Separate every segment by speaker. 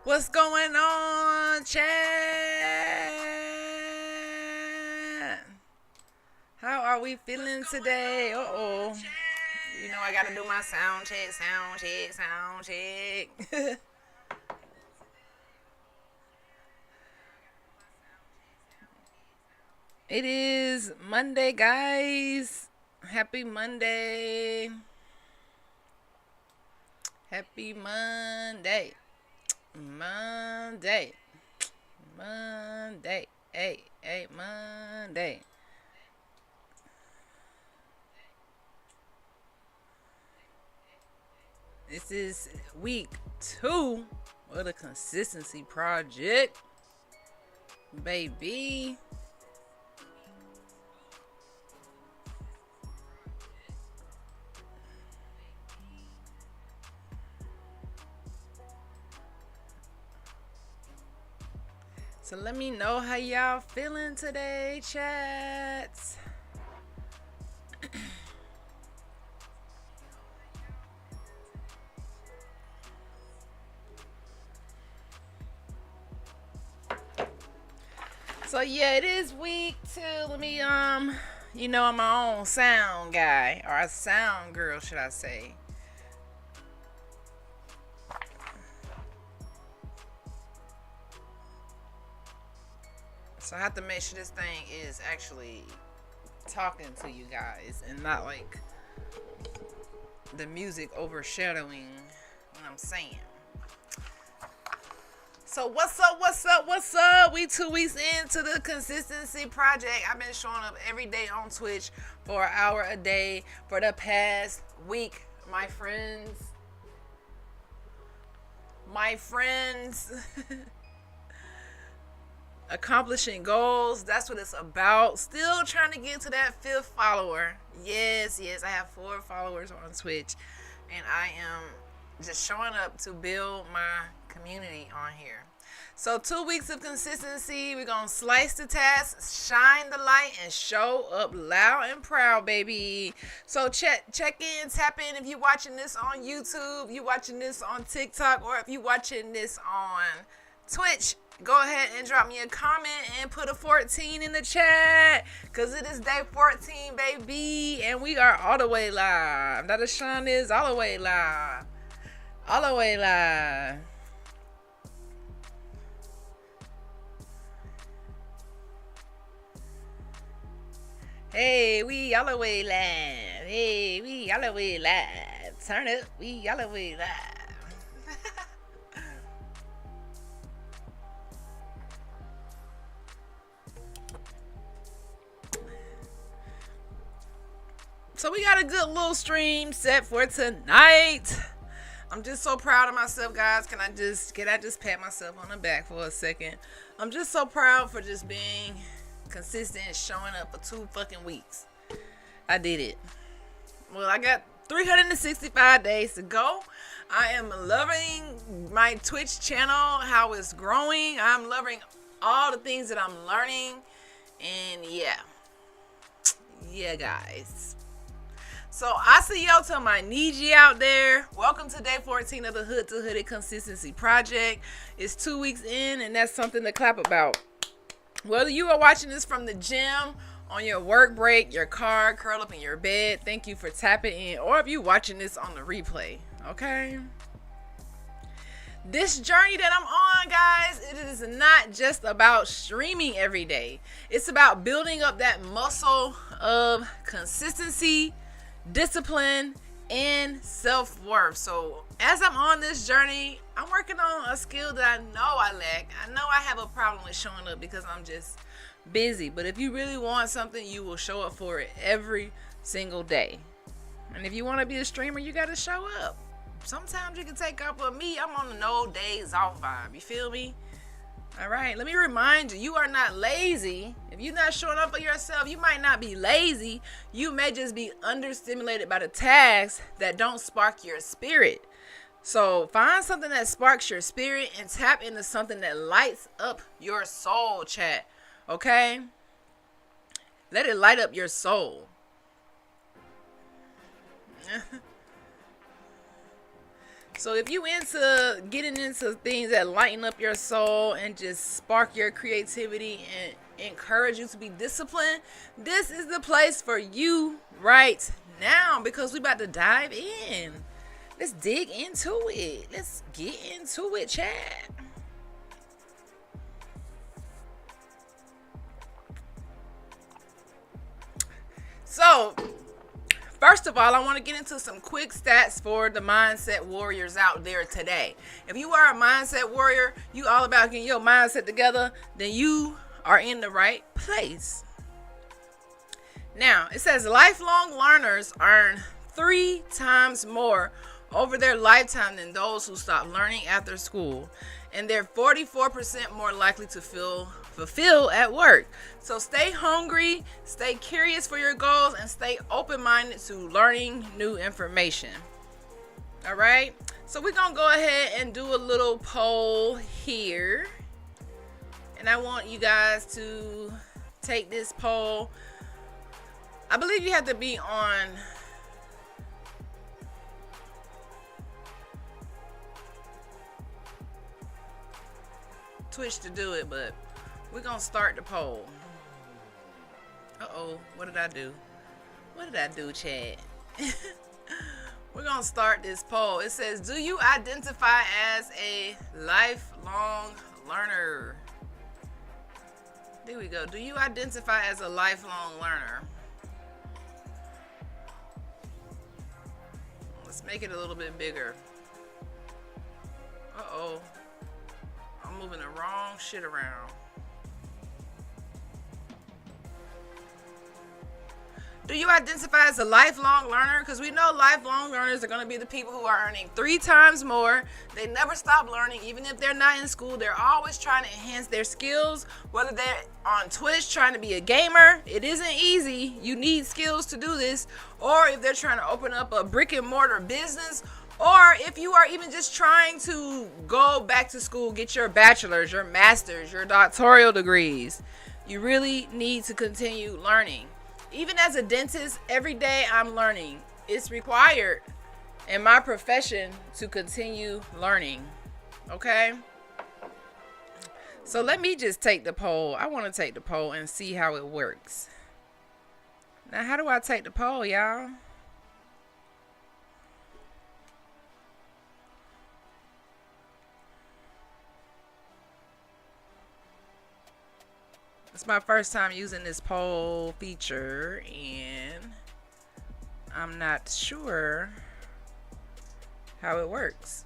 Speaker 1: What's going on, chat? How are we feeling today? Uh-oh. You know I gotta do my sound check, sound check, sound check. It is Monday, guys. Happy Monday. Happy Monday. Monday. Monday. Hey, Monday. This is week 2 of the consistency project, baby. So let me know how y'all feeling today, chats. So yeah, it is week 2. Let me you know I'm my own sound guy, or a sound girl, should I say. So I have to make sure this thing is actually talking to you guys and not like the music overshadowing what I'm saying. So what's up, what's up, what's up? We 2 weeks into the consistency project. I've been showing up every day on Twitch for an hour a day for the past week, my friends. My friends. Accomplishing goals, that's what it's about. Still trying to get to that 5th follower. Yes, I have 4 followers on Twitch, and I am just showing up to build my community on here. So 2 weeks of consistency. We're gonna slice the task, shine the light, and show up loud and proud, baby. So check in, tap in if you're watching this on YouTube, you watching this on TikTok, or if you're watching this on Twitch. Go ahead and drop me a comment and put a 14 in the chat, because it is day 14, baby, and we are all the way live. That Sean is all the way live. All the way live. Hey, we all the way live. Hey, we all the way live. Turn up, we all the way live. So we got a good little stream set for tonight. I'm just so proud of myself, guys. Can I just pat myself on the back for a second? I'm just so proud for just being consistent and showing up for 2 fucking weeks. I did it. Well, I got 365 days to go. I am loving my Twitch channel, how it's growing. I'm loving all the things that I'm learning. And yeah, guys. So I see y'all to my Niji out there. Welcome to day 14 of the Hood to Hooded Consistency Project. It's 2 weeks in, and that's something to clap about. Whether you are watching this from the gym, on your work break, your car, curl up in your bed, thank you for tapping in. Or if you're watching this on the replay, okay? This journey that I'm on, guys, it is not just about streaming every day. It's about building up that muscle of consistency, discipline, and self-worth. So as I'm on this journey, I'm working on a skill that I know I lack. I know I have a problem with showing up because I'm just busy. But if you really want something, you will show up for it every single day. And if you want to be a streamer, you got to show up. Sometimes you can take off, but me, I'm on the no days off vibe. You feel me? All right, let me remind you, you are not lazy. If you're not showing up for yourself, you might not be lazy. You may just be understimulated by the tasks that don't spark your spirit. So find something that sparks your spirit and tap into something that lights up your soul, chat. Okay? Let it light up your soul. So if you into getting into things that lighten up your soul and just spark your creativity and encourage you to be disciplined, this is the place for you right now, because we about to dive in. Let's dig into it. Let's get into it, chat. So, first of all, I want to get into some quick stats for the mindset warriors out there today. If you are a mindset warrior, you all about getting your mindset together, then you are in the right place. Now, it says lifelong learners earn 3 times more over their lifetime than those who stop learning after school, and they're 44% more likely to feel fulfilled at work. So stay hungry, stay curious for your goals, and stay open-minded to learning new information. All right, so we're gonna go ahead and do a little poll here, and I want you guys to take this poll. I believe you have to be on Twitch to do it, but we're gonna start the poll. Uh-oh, what did I do? What did I do, Chad? We're gonna start this poll. It says, do you identify as a lifelong learner? There we go. Do you identify as a lifelong learner? Let's make it a little bit bigger. Uh-oh. I'm moving the wrong shit around. Do you identify as a lifelong learner? Because we know lifelong learners are going to be the people who are earning 3 times more. They never stop learning. Even if they're not in school, they're always trying to enhance their skills. Whether they're on Twitch trying to be a gamer, it isn't easy. You need skills to do this. Or if they're trying to open up a brick and mortar business, or if you are even just trying to go back to school, get your bachelor's, your master's, your doctoral degrees, you really need to continue learning. Even as a dentist, every day I'm learning. It's required in my profession to continue learning. Okay? So let me just take the poll. I want to take the poll and see how it works. Now, how do I take the poll, y'all? It's my first time using this poll feature, and I'm not sure how it works.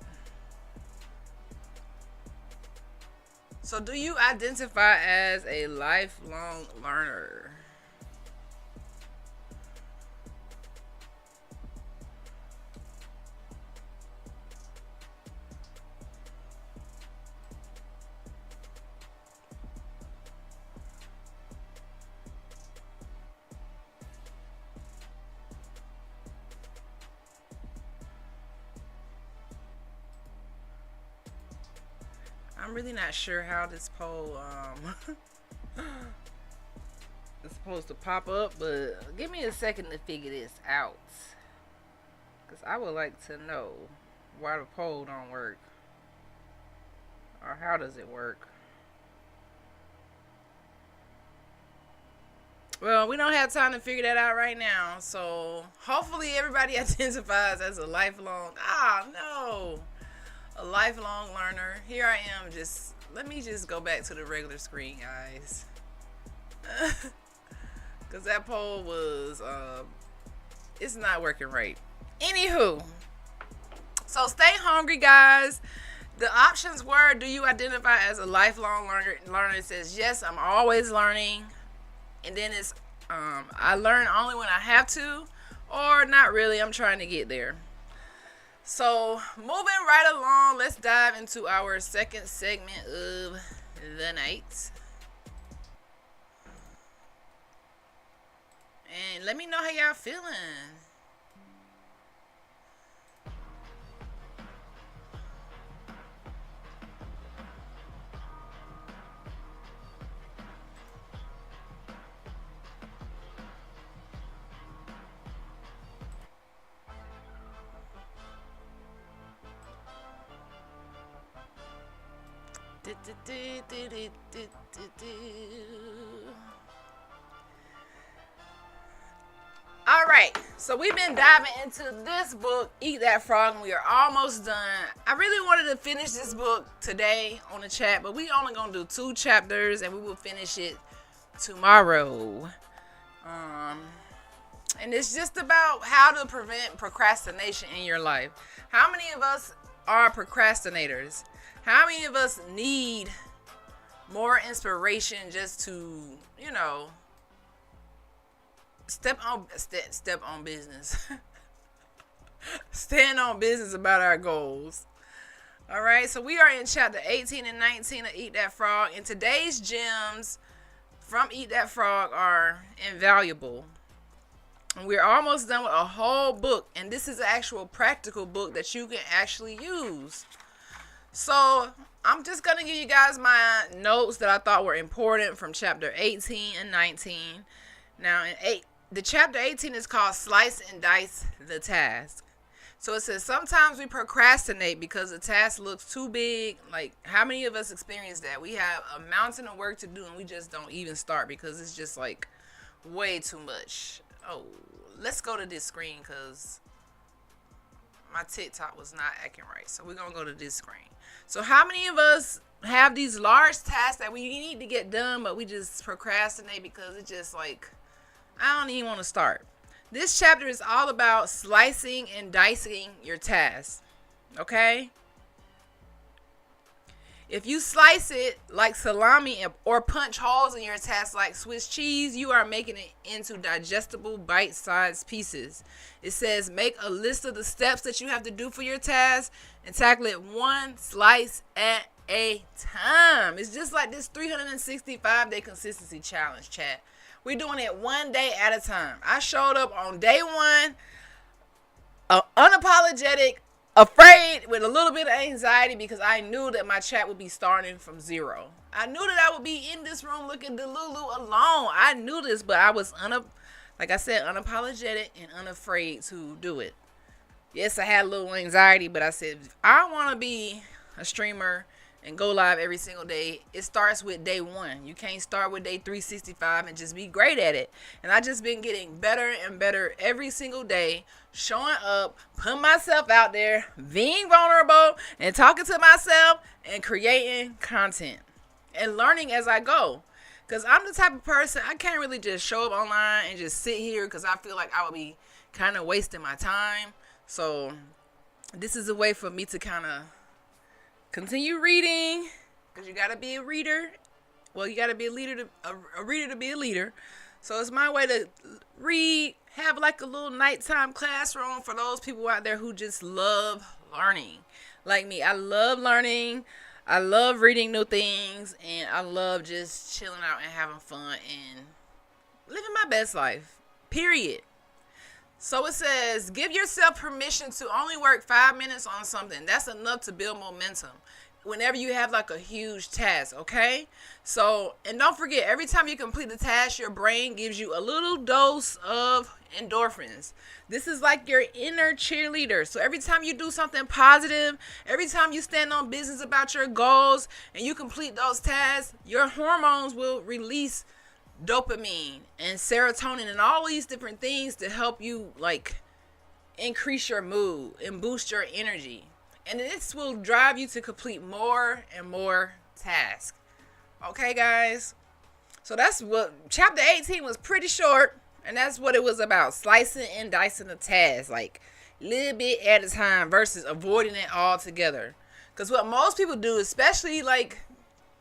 Speaker 1: So, do you identify as a lifelong learner? I'm really not sure how this poll is supposed to pop up, but give me a second to figure this out, because I would like to know why the poll don't work, or how does it work. Well, we don't have time to figure that out right now, so hopefully everybody identifies as a lifelong, no, a lifelong learner. Here I am. Let me just go back to the regular screen, guys, because that poll was it's not working right. Anywho, so stay hungry, guys. The options were, do you identify as a lifelong learner? It says yes, I'm always learning. And then it's I learn only when I have to, or not really, I'm trying to get there. So, moving right along, let's dive into our second segment of the night. And let me know how y'all feeling. All right, so we've been diving into this book, Eat That Frog, and we are almost done. I really wanted to finish this book today on the chat, but we only gonna do 2 chapters, and we will finish it tomorrow. And it's just about how to prevent procrastination in your life. How many of us are procrastinators? How many of us need more inspiration just to, step on business. Stand on business about our goals. All right, so we are in chapter 18 and 19 of Eat That Frog, and today's gems from Eat That Frog are invaluable. And we're almost done with a whole book, and this is an actual practical book that you can actually use. So I'm just going to give you guys my notes that I thought were important from chapter 18 and 19. Now, the chapter 18 is called Slice and Dice the Task. So it says, sometimes we procrastinate because the task looks too big. Like, how many of us experience that? We have a mountain of work to do and we just don't even start because it's just like way too much. Oh, let's go to this screen because my TikTok was not acting right. So we're going to go to this screen. So how many of us have these large tasks that we need to get done, but we just procrastinate because it's just like, I don't even want to start. This chapter is all about slicing and dicing your tasks. Okay? If you slice it like salami or punch holes in your task like Swiss cheese, you are making it into digestible bite-sized pieces. It says make a list of the steps that you have to do for your task and tackle it one slice at a time. It's just like this 365-day consistency challenge, chat. We're doing it one day at a time. I showed up on day 1, unapologetic, afraid, with a little bit of anxiety because I knew that my chat would be starting from 0. I knew that I would be in this room looking delulu alone. I knew this, but I was, like I said, unapologetic and unafraid to do it. Yes, I had a little anxiety, but I said, I want to be a streamer and go live every single day. It starts with day 1. You can't start with day 365 and just be great at it. And I just been getting better and better every single day, showing up, putting myself out there, being vulnerable, and talking to myself, and creating content and learning as I go. Because I'm the type of person, I can't really just show up online and just sit here because I feel like I would be kind of wasting my time. So this is a way for me to kind of continue reading, because you got to be a reader. Well, you got to be a leader, a reader to be a leader. So it's my way to read, have like a little nighttime classroom for those people out there who just love learning. Like me, I love learning. I love reading new things, and I love just chilling out and having fun and living my best life, period. So it says, give yourself permission to only work 5 minutes on something. That's enough to build momentum whenever you have like a huge task, okay? So, and don't forget, every time you complete the task, your brain gives you a little dose of endorphins. This is like your inner cheerleader. So every time you do something positive, every time you stand on business about your goals and you complete those tasks, your hormones will release dopamine and serotonin and all these different things to help you like increase your mood and boost your energy. And this will drive you to complete more and more tasks. Okay, guys? So that's what chapter 18 was, pretty short, and that's what it was about, slicing and dicing the task, like little bit at a time versus avoiding it altogether. Because what most people do, especially like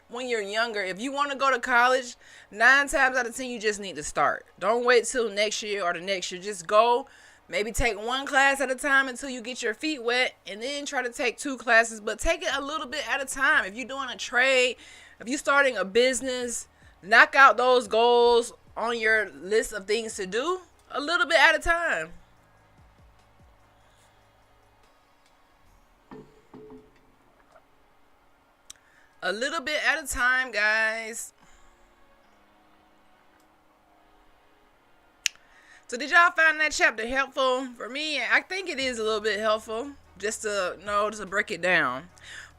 Speaker 1: when you're younger, if you want to go to college, 9 times out of 10, you just need to start. Don't wait till next year or the next year. Just go, maybe take 1 class at a time until you get your feet wet, and then try to take 2 classes, but take it a little bit at a time. If you're doing a trade, if you're starting a business, knock out those goals on your list of things to do a little bit at a time. A little bit at a time, guys. So did y'all find that chapter helpful? For me, I think it is a little bit helpful. Just to break it down.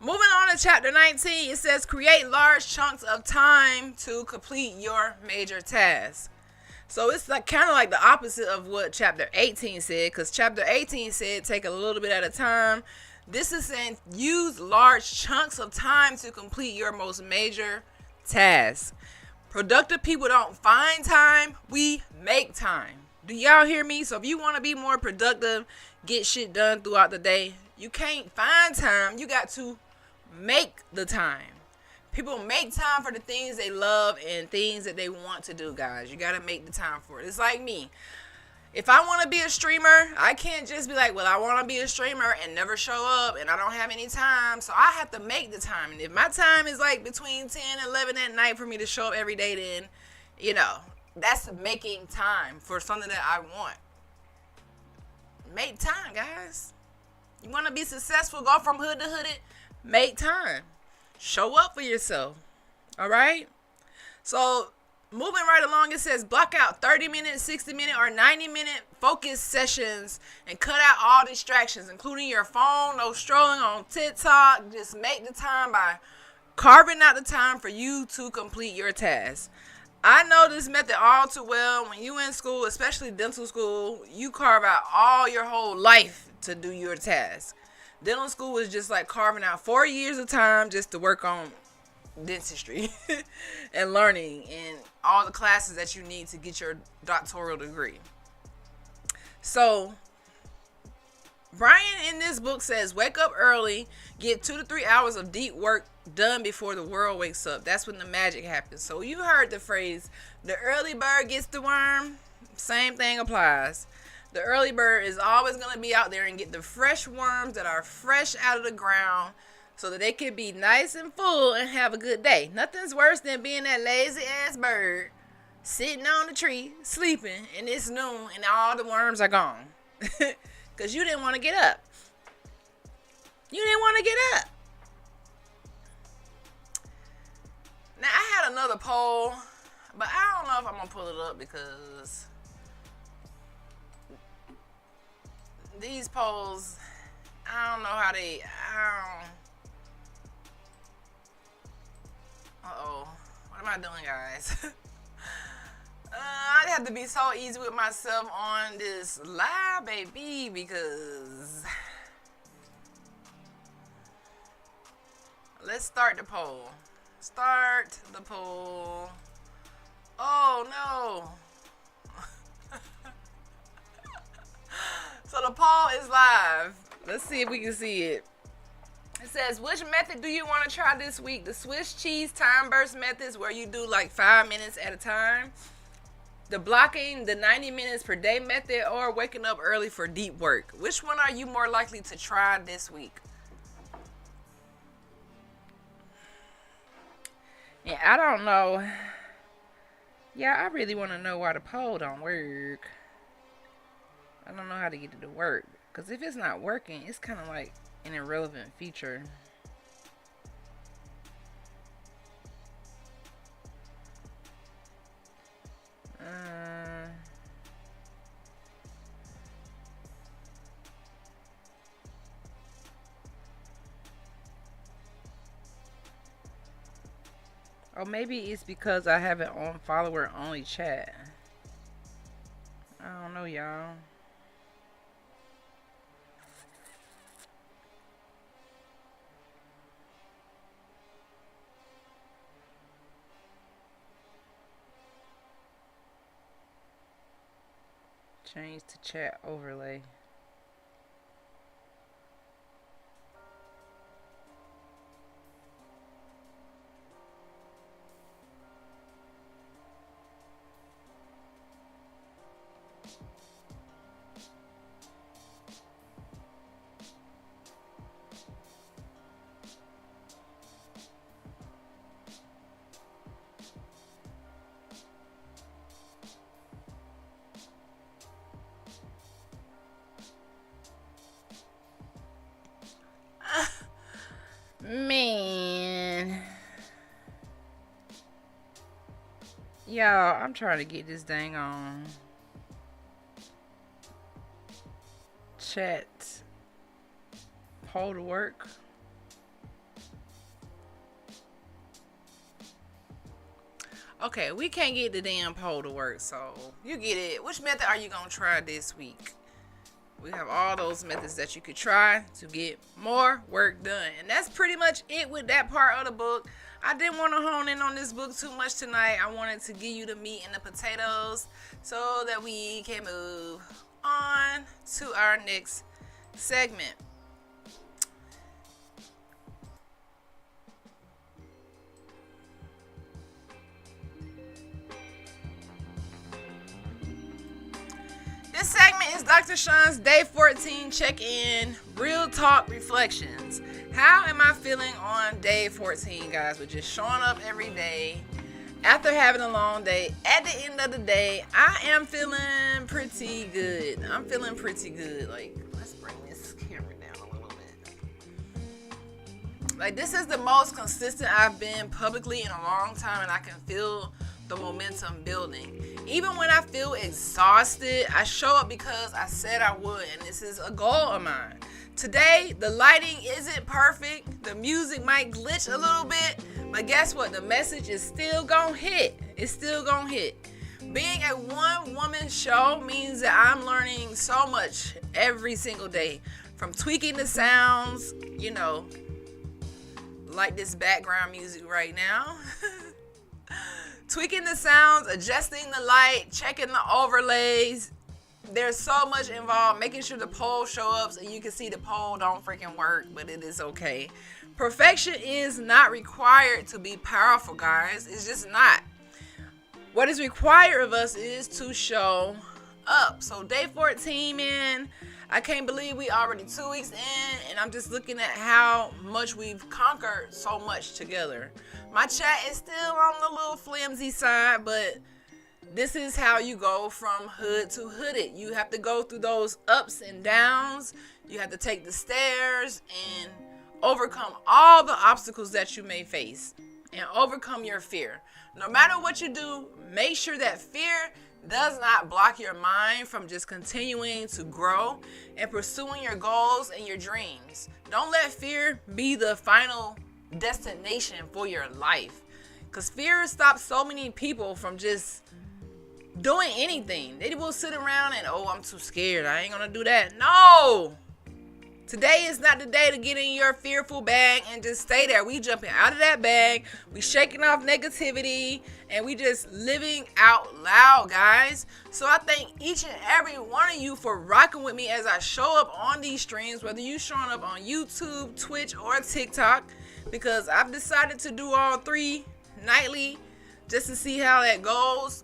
Speaker 1: Moving on to chapter 19, it says create large chunks of time to complete your major tasks. So it's like kind of like the opposite of what chapter 18 said, because chapter 18 said take a little bit at a time. This is saying use large chunks of time to complete your most major tasks. Productive people don't find time, we make time. Do y'all hear me? So if you want to be more productive, get shit done throughout the day, you can't find time, you got to make the time. People make time for the things they love and things that they want to do, guys. You got to make the time for it. It's like me. If I want to be a streamer, I can't just be like, well, I want to be a streamer and never show up and I don't have any time. So I have to make the time. And if my time is like between 10 and 11 at night for me to show up every day, then, that's making time for something that I want. Make time, guys. You want to be successful, go from hood to hooded, make time. Show up for yourself. All right? So, moving right along, it says block out 30-minute, 60-minute, or 90-minute focus sessions and cut out all distractions, including your phone. No strolling on TikTok. Just make the time by carving out the time for you to complete your task. I know this method all too well. When you in school, especially dental school, you carve out all your whole life to do your task. Dental school is just like carving out 4 years of time just to work on dentistry and learning and all the classes that you need to get your doctoral degree. So Brian in this book says wake up early, get 2 to 3 hours of deep work done before the world wakes up. That's when the magic happens. So you heard the phrase, the early bird gets the worm. Same thing applies. The early bird is always going to be out there and get the fresh worms that are fresh out of the ground so that they can be nice and full and have a good day. Nothing's worse than being that lazy ass bird sitting on the tree sleeping and it's noon and all the worms are gone because you didn't want to get up. You didn't want to get up. Now, I had another poll, but I don't know if I'm going to pull it up because these polls, I don't know how they, what am I doing, guys? I have to be so easy with myself on this live, baby, because let's start the poll. Start the poll. Oh, no. So the poll is live. Let's see if we can see it. It says, which method do you want to try this week? The Swiss cheese time burst methods where you do like 5 minutes at a time. The blocking the 90 minutes per day method or waking up early for deep work. Which one are you more likely to try this week? Yeah, I don't know. Yeah, I really want to know why the poll don't work. I don't know how to get it to work. Because if it's not working, it's kind of like an irrelevant feature. Or maybe it's because I have it on follower only chat. I don't know, y'all. Change to chat overlay. Man. Y'all, I'm trying to get this dang on chat poll to work. Okay, we can't get the damn poll to work, so you get it. Which method are you gonna try this week? We have all those methods that you could try to get more work done. And that's pretty much it with that part of the book. I didn't want to hone in on this book too much tonight. I wanted to give you the meat and the potatoes so that we can move on to our next segment. This segment is Dr. Sean's Day 14 Check-In Real Talk Reflections. How am I feeling on Day 14, guys? With just showing up every day after having a long day. At the end of the day, I am feeling pretty good. I'm feeling pretty good. Like, let's bring this camera down a little bit. Like, this is the most consistent I've been publicly in a long time, and I can feel the momentum building. Even when I feel exhausted, I show up because I said I would, and this is a goal of mine. Today, the lighting isn't perfect. The music might glitch a little bit, but guess what? The message is still gonna hit. It's still gonna hit. Being a one-woman show means that I'm learning so much every single day. From tweaking the sounds, like this background music right now. Tweaking the sounds, adjusting the light, checking the overlays. There's so much involved. Making sure the poll show up so you can see the poll don't freaking work, but it is okay. Perfection is not required to be powerful, guys. It's just not. What is required of us is to show up. So day 14, man, I can't believe we already 2 weeks in, and I'm just looking at how much we've conquered so much together. My chat is still on the little flimsy side, but this is how you go from hood to hooded. You have to go through those ups and downs. You have to take the stairs and overcome all the obstacles that you may face and overcome your fear. No matter what you do, make sure that fear does not block your mind from just continuing to grow and pursuing your goals and your dreams. Don't let fear be the final destination for your life, because fear stops so many people from just doing anything. They will sit around and, I'm too scared, I ain't gonna do that. No, today is not the day to get in your fearful bag and just stay there. We jumping out of that bag, we shaking off negativity, and we just living out loud, guys. So I thank each and every one of you for rocking with me as I show up on these streams, whether you showing up on YouTube, Twitch, or TikTok, because I've decided to do all three nightly just to see how that goes.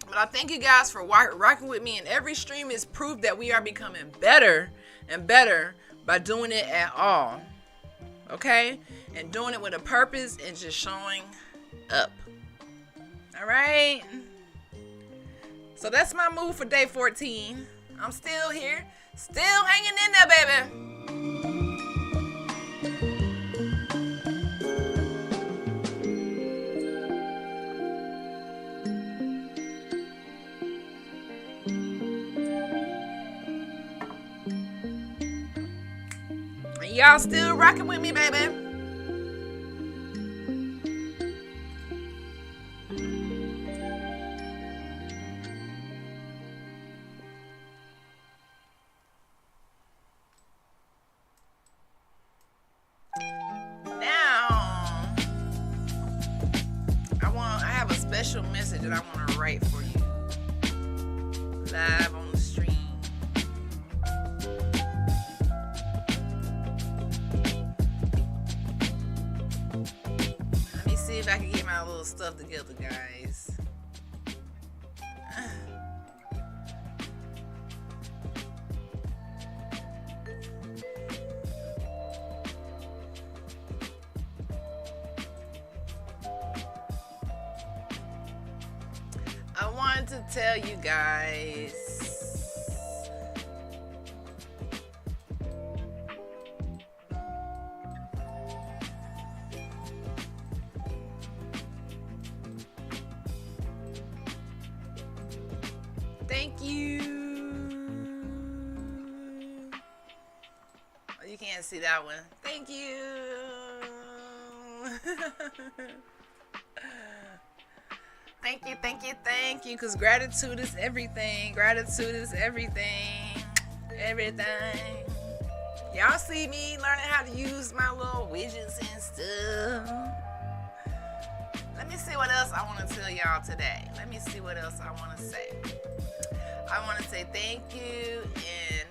Speaker 1: But I thank you guys for rocking with me, and every stream is proof that we are becoming better and better by doing it at all. Okay? And doing it with a purpose and just showing up. All right? So that's my move for day 14. I'm still here, still hanging in there, baby. Y'all still rocking with me, baby. Now, I have a special message that I want to write for you live on the stream. See if I can get my little stuff together, guys. I wanted to tell you guys thank you. You can't see that one. Thank you. Thank you, thank you, thank you. Because gratitude is everything. Gratitude is everything. Everything. Y'all see me learning how to use my little widgets and stuff. Let me see what else I want to tell y'all today. Let me see what else I want to say. I want to say thank you, and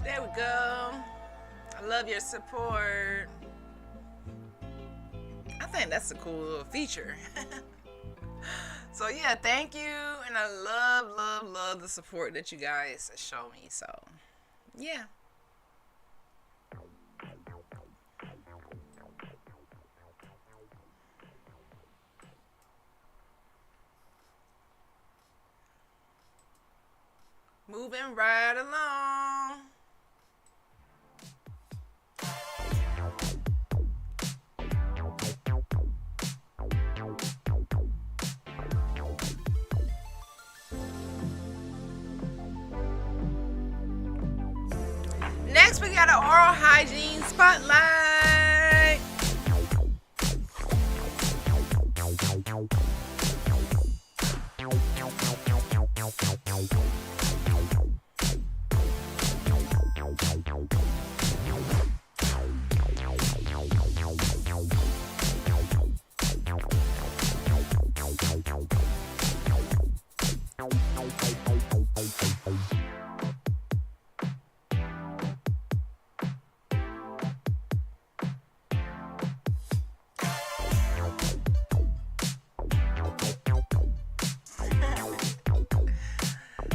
Speaker 1: there we go. I love your support. I think that's a cool little feature. So yeah, thank you, and I love the support that you guys show me. So yeah. Moving right along. Next, we got an oral hygiene spotlight.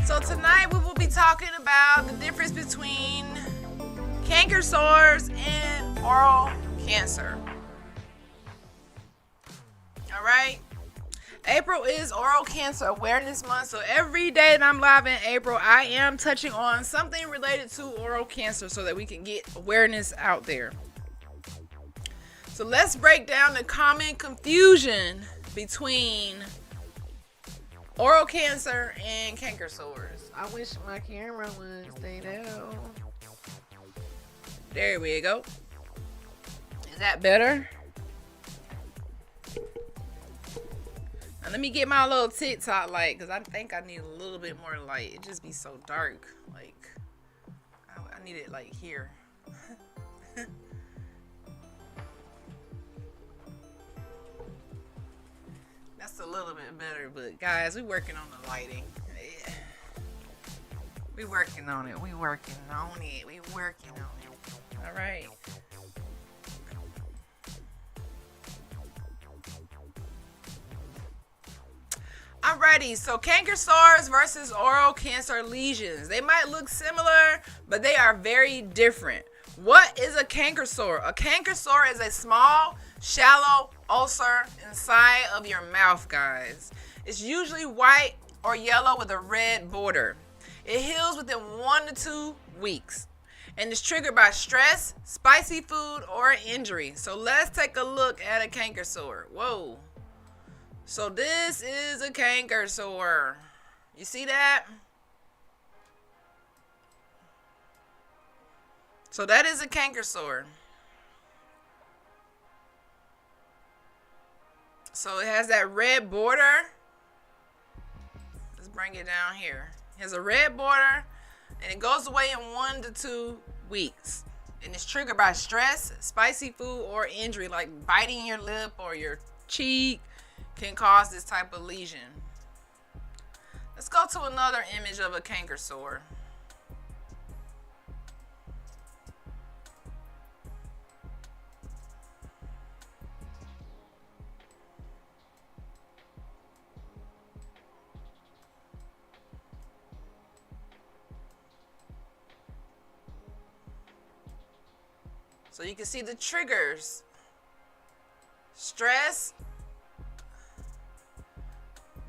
Speaker 1: So tonight we will be talking about the difference between canker sores and oral cancer. All right. April is Oral Cancer Awareness Month, so every day that I'm live in April, I am touching on something related to oral cancer so that we can get awareness out there. So let's break down the common confusion between oral cancer and canker sores. I wish my camera would stay down. There we go. Is that better? Now let me get my little TikTok light, because I think I need a little bit more light. It just be so dark. Like, I need it like here. That's a little bit better, but guys, we working on the lighting. Yeah. We working on it. We working on it. All right. Alrighty, so canker sores versus oral cancer lesions. They might look similar, but they are very different. What is a canker sore? A canker sore is a small, shallow ulcer inside of your mouth, guys. It's usually white or yellow with a red border. It heals within 1 to 2 weeks and is triggered by stress, spicy food, or injury. So let's take a look at a canker sore. Whoa. So this is a canker sore. You see that? So that is a canker sore. So it has that red border. Let's bring it down here. It has a red border and it goes away in 1 to 2 weeks. And it's triggered by stress, spicy food, or injury, like biting your lip or your cheek can cause this type of lesion. Let's go to another image of a canker sore. So you can see the triggers. Stress,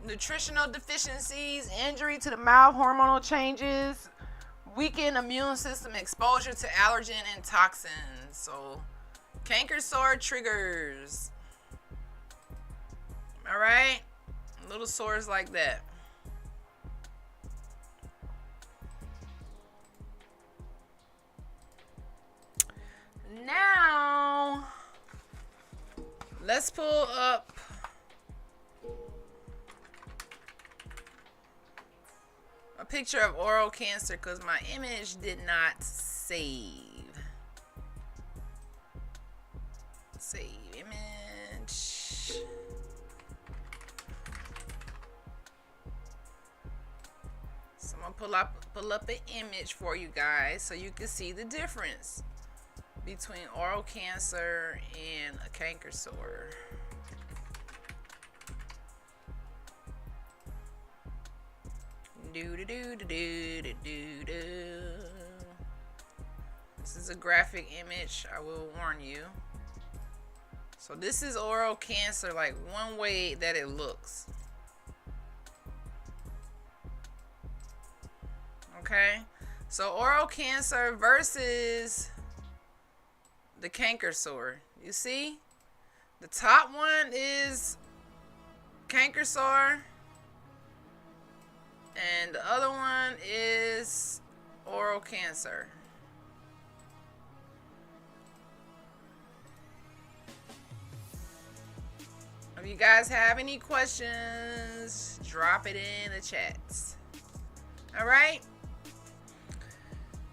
Speaker 1: nutritional deficiencies, injury to the mouth, hormonal changes, weakened immune system, exposure to allergen and toxins. So, canker sore triggers. All right, little sores like that. Now, let's pull up a picture of oral cancer because my image did not save. Save image. So I'm gonna pull up an image for you guys so you can see the difference between oral cancer and a canker sore. This is a graphic image, I will warn you. So this is oral cancer, like one way that it looks. Okay, so oral cancer versus the canker sore. You see, the top one is canker sore, and the other one is oral cancer. If you guys have any questions, drop it in the chats. All right.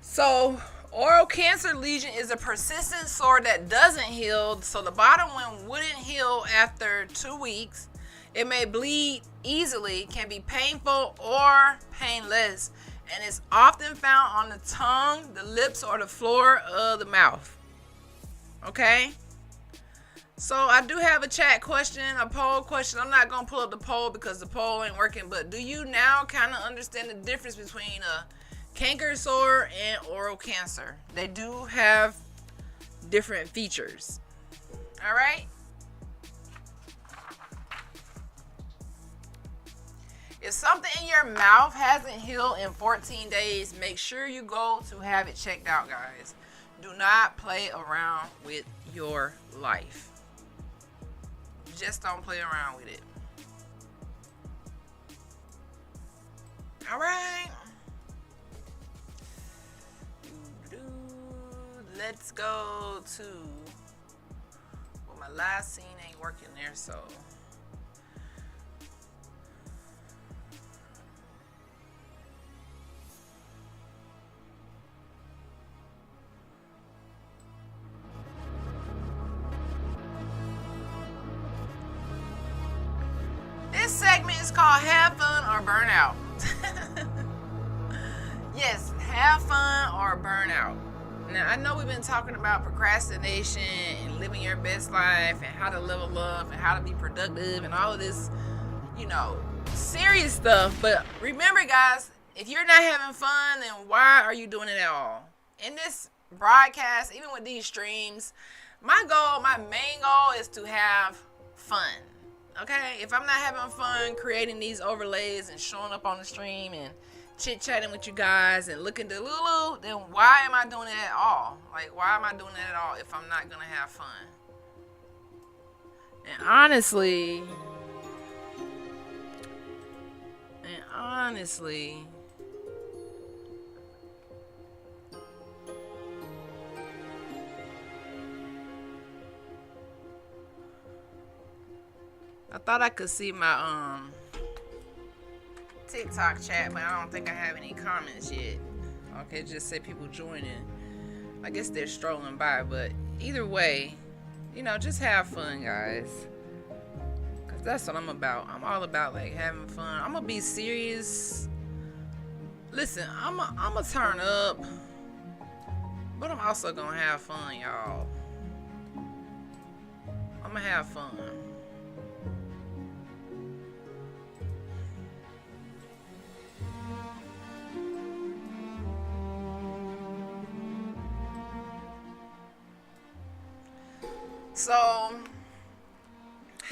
Speaker 1: So, oral cancer lesion is a persistent sore that doesn't heal. So the bottom one wouldn't heal after 2 weeks. It may bleed easily, can be painful or painless, and is often found on the tongue, the lips, or the floor of the mouth. Okay? So I do have a chat question, a poll question. I'm not going to pull up the poll because the poll ain't working, but do you now kind of understand the difference between a canker sore and oral cancer? They do have different features. All right? If something in your mouth hasn't healed in 14 days, make sure you go to have it checked out, guys. Do not play around with your life. Just don't play around with it. All right. Let's go to, well, my last scene ain't working there, so this segment is called Have Fun or Burn Out. Yes, have fun or burn out. Now, I know we've been talking about procrastination and living your best life and how to level up and how to be productive and all of this, serious stuff. But remember, guys, if you're not having fun, then why are you doing it at all? In this broadcast, even with these streams, my main goal is to have fun. Okay? If I'm not having fun creating these overlays and showing up on the stream and chit-chatting with you guys and looking to Lulu, then why am I doing it at all? Like, why am I doing it at all if I'm not gonna have fun? And honestly, I thought I could see my TikTok chat, but I don't think I have any comments yet. Okay, just say people joining. I guess they're strolling by, but either way, just have fun, guys. Cause that's what I'm about. I'm all about like having fun. I'm gonna be serious. Listen, I'm gonna turn up, but I'm also gonna have fun, y'all. I'm gonna have fun. So,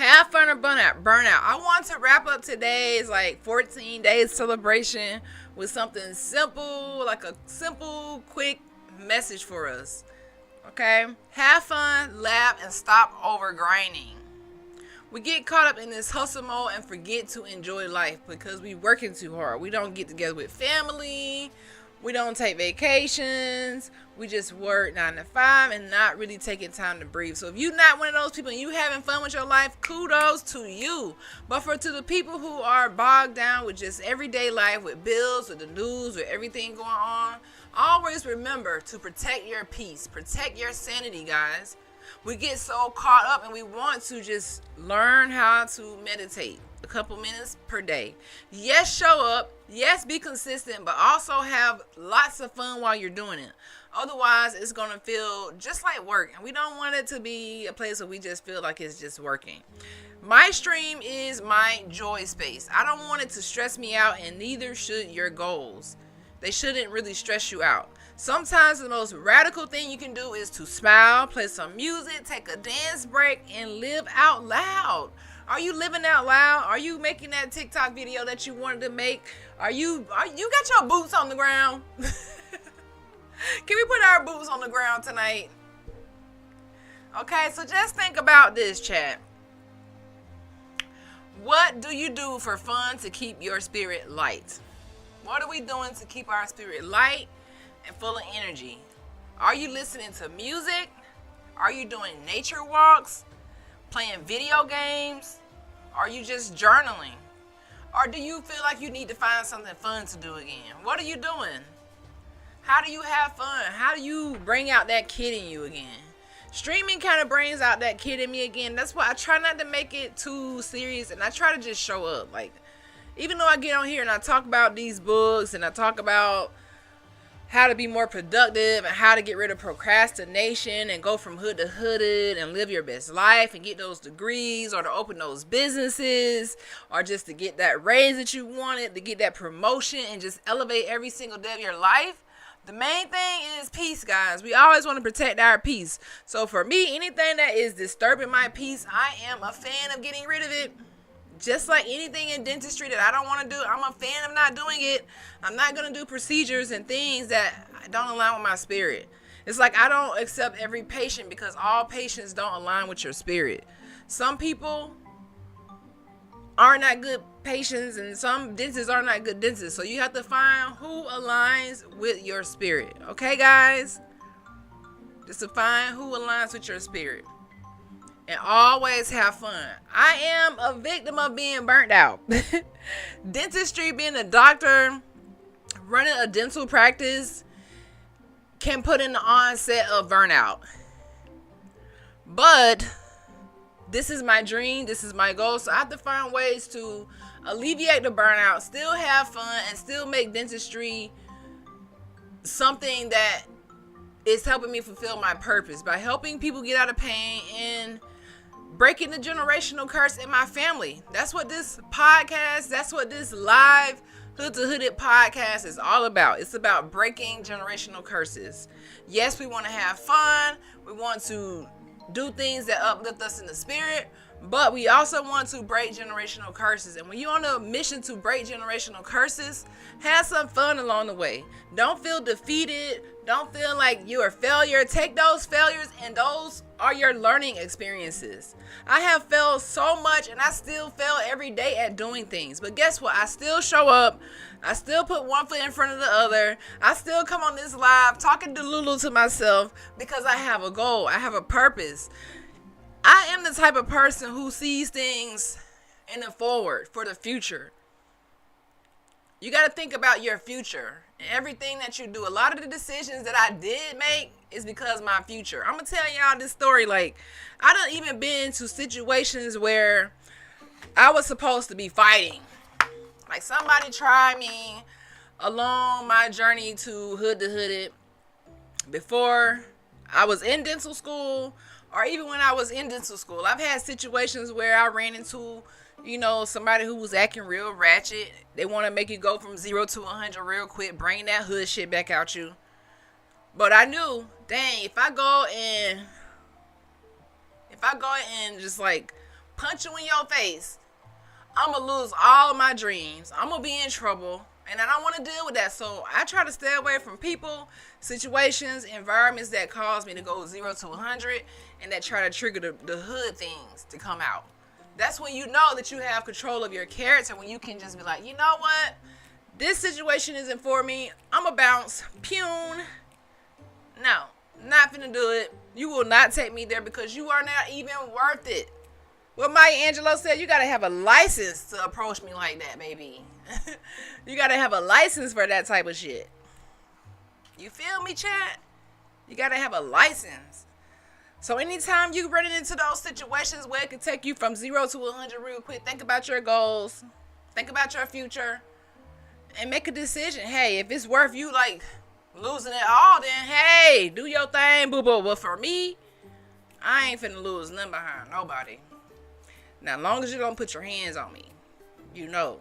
Speaker 1: Have fun or burnout. I want to wrap up today's like 14 days celebration with something simple, like a simple, quick message for us. Okay? Have fun, laugh, and stop over grinding. We get caught up in this hustle mode and forget to enjoy life because we working too hard. We don't get together with family. We don't take vacations. We just work 9 to 5 and not really taking time to breathe. So if you're not one of those people and you having fun with your life, kudos to you. But to the people who are bogged down with just everyday life, with bills, with the news, with everything going on, always remember to protect your peace, protect your sanity, guys. We get so caught up and we want to just learn how to meditate a couple minutes per day. Yes, show up. Yes, be consistent, but also have lots of fun while you're doing it. Otherwise, it's going to feel just like work. And we don't want it to be a place where we just feel like it's just working. My stream is my joy space. I don't want it to stress me out, and neither should your goals. They shouldn't really stress you out. Sometimes the most radical thing you can do is to smile, play some music, take a dance break, and live out loud. Are you living out loud? Are you making that TikTok video that you wanted to make? Are you got your boots on the ground? Can we put our boots on the ground tonight? Okay, so just think about this, chat. What do you do for fun to keep your spirit light? What are we doing to keep our spirit light and full of energy? Are you listening to music? Are you doing nature walks? Playing video games? Are you just journaling? Or do you feel like you need to find something fun to do again? What are you doing? How do you have fun? How do you bring out that kid in you again? Streaming kind of brings out that kid in me again. That's why I try not to make it too serious, and I try to just show up. Like, even though I get on here and I talk about these books and I talk about how to be more productive and how to get rid of procrastination and go from hood to hooded and live your best life and get those degrees, or to open those businesses, or just to get that raise that you wanted, to get that promotion and just elevate every single day of your life. The main thing is peace, guys. We always want to protect our peace. So for me, anything that is disturbing my peace, I am a fan of getting rid of it. Just like anything in dentistry that I don't want to do, I'm a fan of not doing it. I'm not going to do procedures and things that don't align with my spirit. It's like I don't accept every patient because all patients don't align with your spirit. Some people are not good patients and some dentists are not good dentists. So you have to find who aligns with your spirit. Okay, guys? Just to find who aligns with your spirit. And always have fun. I am a victim of being burnt out. Dentistry, being a doctor, running a dental practice can put in the onset of burnout. But this is my dream. This is my goal. So I have to find ways to alleviate the burnout, still have fun, and still make dentistry something that is helping me fulfill my purpose by helping people get out of pain and breaking the generational curse in my family. That's what this podcast, that's what this live Hood to Hooded podcast is all about. It's about breaking generational curses. Yes, we want to have fun. We want to do things that uplift us in the spirit, but we also want to break generational curses. And when you're on a mission to break generational curses, have some fun along the way. Don't feel defeated. Don't feel like you're a failure. Take those failures, and those are your learning experiences. I have failed so much, and I still fail every day at doing things. But guess what? I still show up. I still put one foot in front of the other. I still come on this live talking to Lulu to myself because I have a goal. I have a purpose. I am the type of person who sees things in the forward for the future. You got to think about your future and everything that you do. A lot of the decisions that I did make is because of my future. I'm going to tell y'all this story. Like, I done even been to situations where I was supposed to be fighting. Like, somebody tried me along my journey to Hood to Hooded before I was in dental school, or even when I was in dental school. I've had situations where I ran into, somebody who was acting real ratchet. They want to make you go from 0 to 100 real quick, bring that hood shit back out you. But I knew, dang, if I go and just like punch you in your face, I'm going to lose all of my dreams. I'm going to be in trouble. And I don't want to deal with that. So I try to stay away from people, situations, environments that cause me to go 0 to 100 and that try to trigger the hood things to come out. That's when you know that you have control of your character, when you can just be like, you know what? This situation isn't for me. I'm going to bounce. Pune. No, not finna do it. You will not take me there because you are not even worth it. What Maya Angelou said, you got to have a license to approach me like that, baby. You got to have a license for that type of shit. You feel me, chat? You got to have a license. So anytime you run into those situations where it can take you from 0 to 100 real quick, think about your goals. Think about your future. And make a decision. Hey, if it's worth you, like, losing it all, then, hey, do your thing, boo-boo. But for me, I ain't finna lose nothing behind nobody. Now, as long as you don't put your hands on me, you know.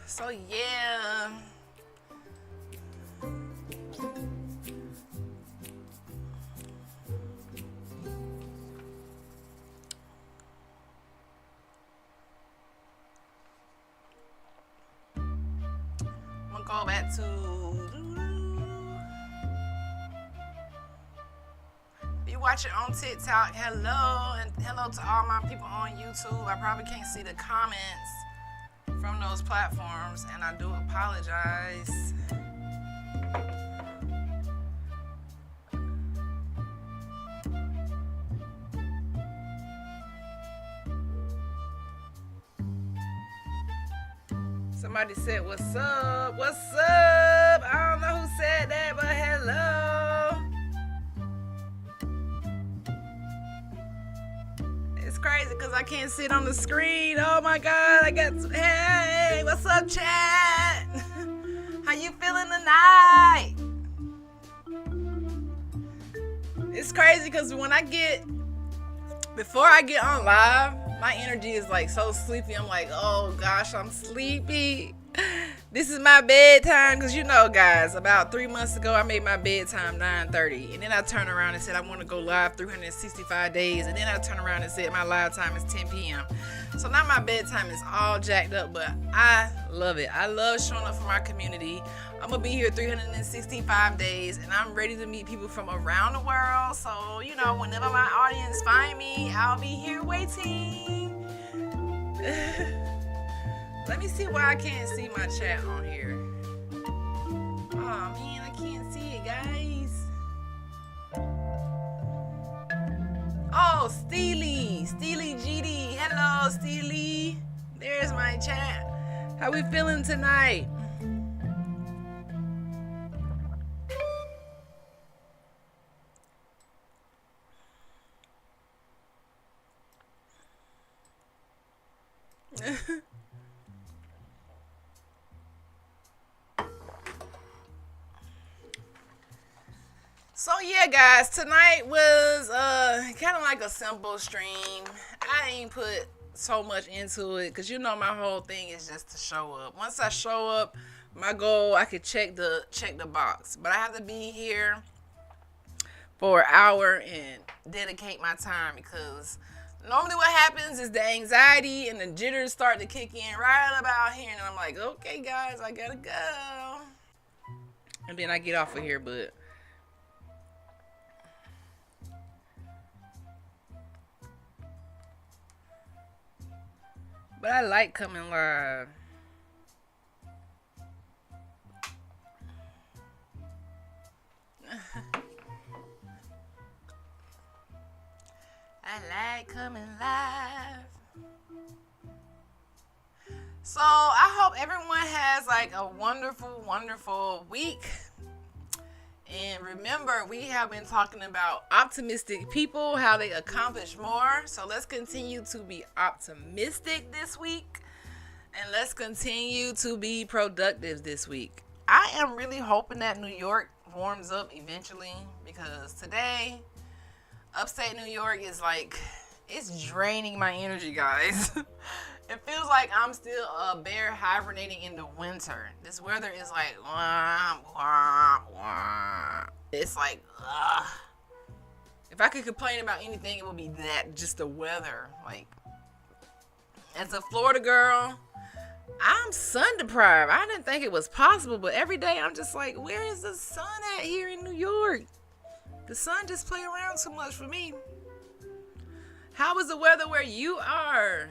Speaker 1: So, yeah. Go back to if you watch it on TikTok, hello, and hello to all my people on YouTube. I probably can't see the comments from those platforms, and I do apologize. Somebody said, what's up? What's up? I don't know who said that, but hello. It's crazy because I can't see it on the screen. Oh my God, hey, what's up, chat? How you feeling tonight? It's crazy because before I get on live, my energy is like so sleepy. I'm like, oh gosh, I'm sleepy. This is my bedtime. Because you know, guys, about 3 months ago, I made my bedtime 9:30. And then I turned around and said I want to go live 365 days. And then I turned around and said my live time is 10 p.m. So now my bedtime is all jacked up. But I love it. I love showing up for my community. I'm going to be here 365 days. And I'm ready to meet people from around the world. So, you know, whenever my audience find me, I'll be here waiting. Let me see why I can't see my chat on here. Oh man, I can't see it, guys. Oh, Steely GD. Hello, Steely. There's my chat. How we feeling tonight? So yeah, guys, tonight was kind of like a simple stream. I ain't put so much into it because you know my whole thing is just to show up. Once I show up, my goal, I could check the box, but I have to be here for an hour and dedicate my time because normally what happens is the anxiety and the jitters start to kick in right about here, and I'm like, okay, guys, I gotta go, and then I get off of here, but I like coming live. I like coming live. So I hope everyone has like a wonderful, wonderful week. And remember, we have been talking about optimistic people, how they accomplish more. So let's continue to be optimistic this week. And let's continue to be productive this week. I am really hoping that New York warms up eventually. Because today, upstate New York is like, it's draining my energy, guys. It feels like I'm still a bear hibernating in the winter. This weather is like, wah, wah, wah. It's like, ugh. If I could complain about anything, it would be that, just the weather. Like, as a Florida girl, I'm sun deprived. I didn't think it was possible, but every day I'm just like, where is the sun at here in New York? The sun just play around too much for me. How is the weather where you are?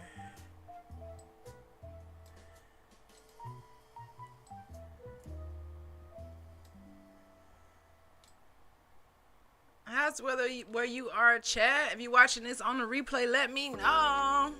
Speaker 1: How's the weather where you are, chat? If you're watching this on the replay, let me know.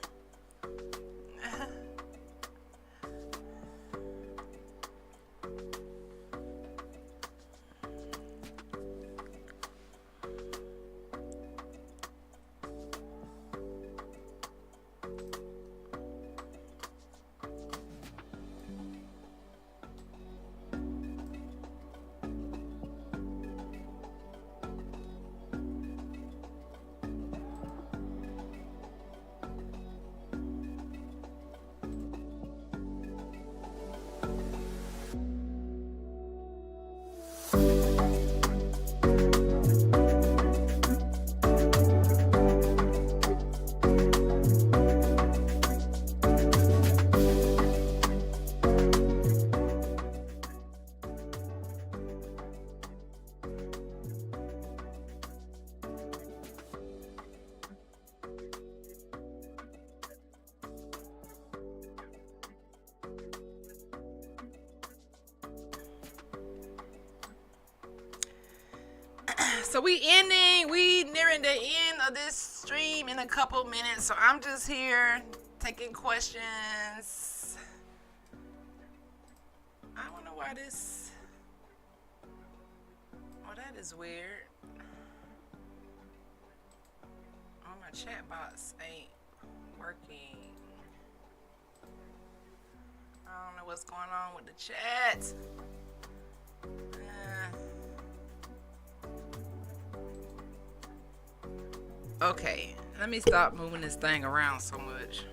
Speaker 1: So we nearing the end of this stream in a couple minutes. So I'm just here taking questions. I don't know why this. Oh, that is weird. Oh, my chat box ain't working. I don't know what's going on with the chat. Okay, let me stop moving this thing around so much.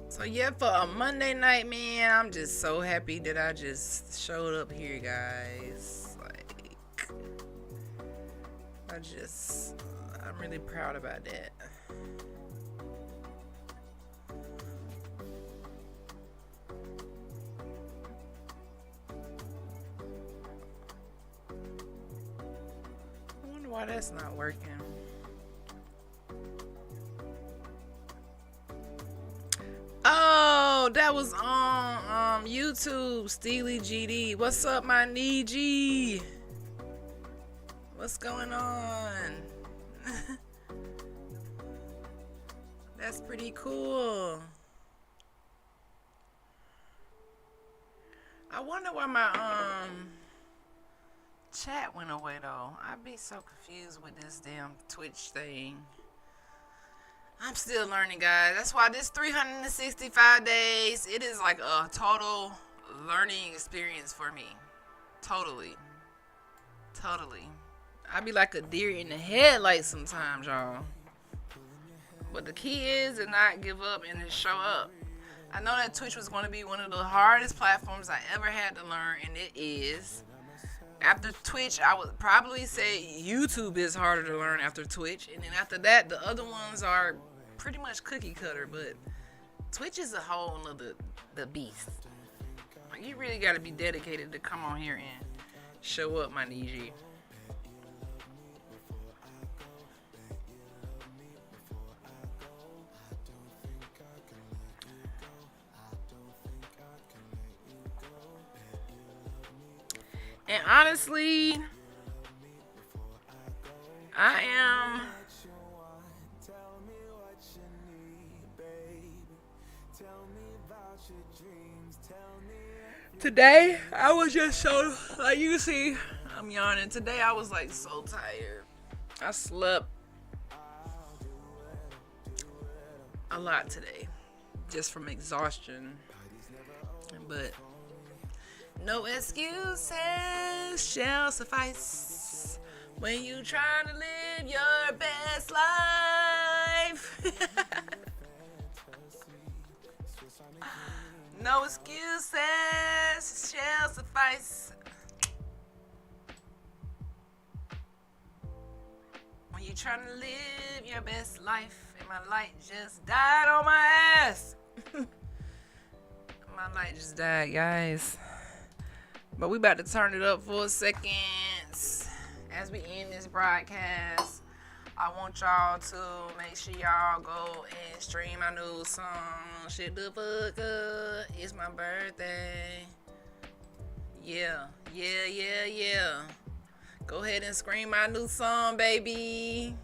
Speaker 1: So yeah, for a Monday night, man, I'm just so happy that I just showed up here, guys. Like, I'm really proud about that. I wonder why that's not working. Oh, that was on YouTube, Steely GD. What's up, my Niji? What's going on? That's pretty cool. I wonder why my chat went away though. I'd be so confused with this damn Twitch thing. I'm still learning, guys. That's why this 365 days, it is like a total learning experience for me. Totally. I be like a deer in the headlights sometimes, y'all. But the key is to not give up and to show up. I know that Twitch was going to be one of the hardest platforms I ever had to learn, and it is. After Twitch, I would probably say YouTube is harder to learn after Twitch. And then after that, the other ones are pretty much cookie cutter. But Twitch is a whole nother the beast. Like, you really got to be dedicated to come on here and show up, my Niji. And honestly, I am today I was just so, like you see, I'm yawning. Today I was like so tired. I slept a lot today just from exhaustion. But no excuses shall suffice when you try to live your best life. No excuses shall suffice when you trying to live your best life. And my light just died on my ass. My light just died, guys. But we about to turn it up for a second. As we end this broadcast, I want y'all to make sure y'all go and stream my new song. Shut the fuck up. It's my birthday. Yeah. Go ahead and scream my new song, baby.